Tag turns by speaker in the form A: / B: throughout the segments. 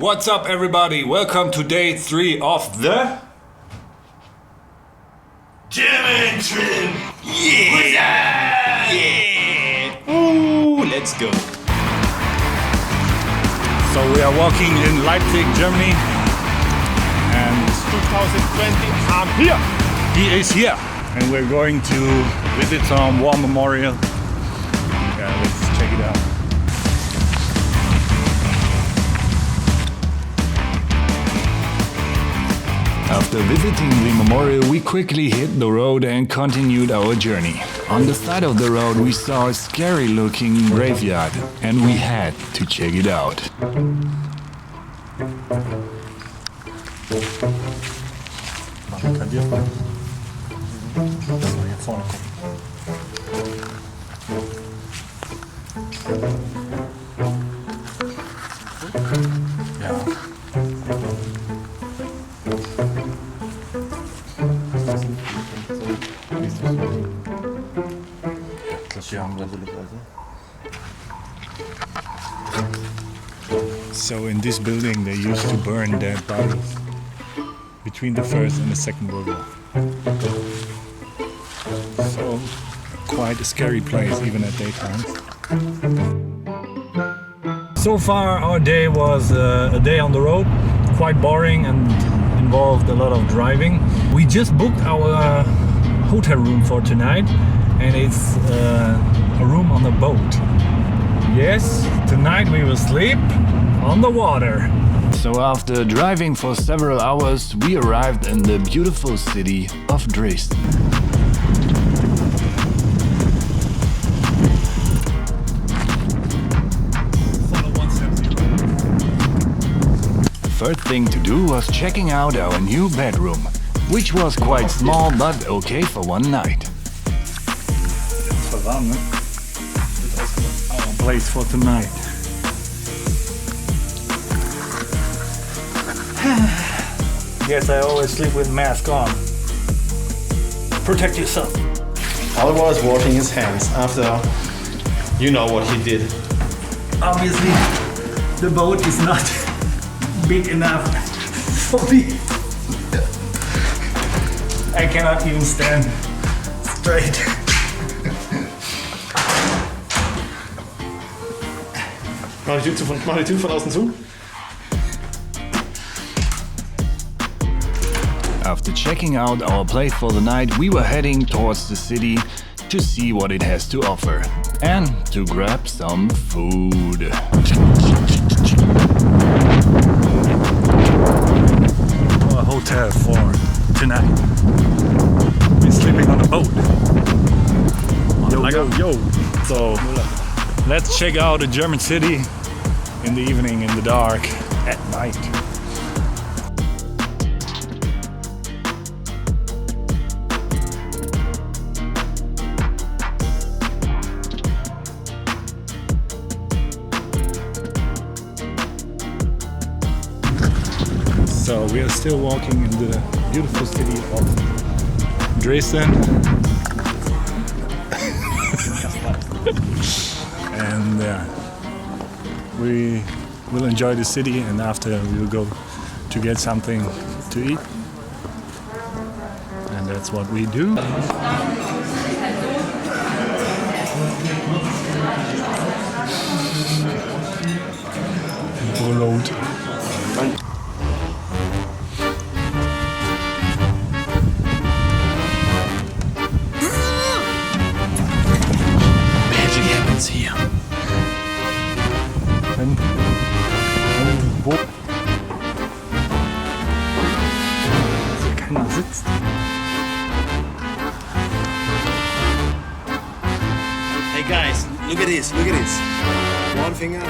A: What's up, everybody? Welcome to day 3 of the
B: German trip!
A: Yeah! Ooh, let's go. So we are walking in Leipzig, Germany, and
B: 2020, I'm here!
A: he is here, and we're going to visit some war memorial. Yeah, let's check it out. After visiting the memorial, we quickly hit the road and continued our journey. On the side of the road, we saw a scary-looking graveyard, and we had to check it out. So in this building they used to burn dead bodies between the First and the Second World War. So quite a scary place even at daytime. So far our day was a day on the road, quite boring and involved a lot of driving. We just booked our hotel room for tonight, and it's a room on a boat. Yes, tonight we will sleep on the water. So after driving for several hours, we arrived in the beautiful city of Dresden. First thing to do was checking out our new bedroom, which was quite small but okay for one night. It's warm, ne? It's also our place for tonight. Yes, I always sleep with mask on. Protect yourself.
B: Oliver was washing his hands after you know what he did.
A: Obviously, the boat is not big enough for me. I cannot even stand straight.
B: Mach die Tür von außen zu.
A: After checking out our place for the night, we were heading towards the city to see what it has to offer and to grab some food. Our hotel for tonight. We're sleeping on a boat. Yo. So let's check out the German city in the evening, in the dark, at night. So we are still walking in the beautiful city of Dresden. And we will enjoy the city, and after we will go to get something to eat. And that's what we do. Road.
B: Hier.
A: Wo keiner sitzt.
B: Hey guys, look at this, One finger.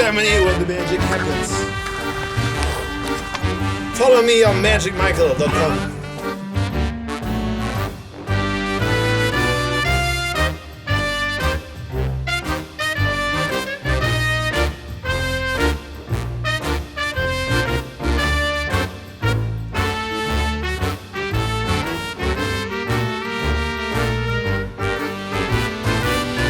C: Germany when the magic happens. Follow me on magicmichael.com.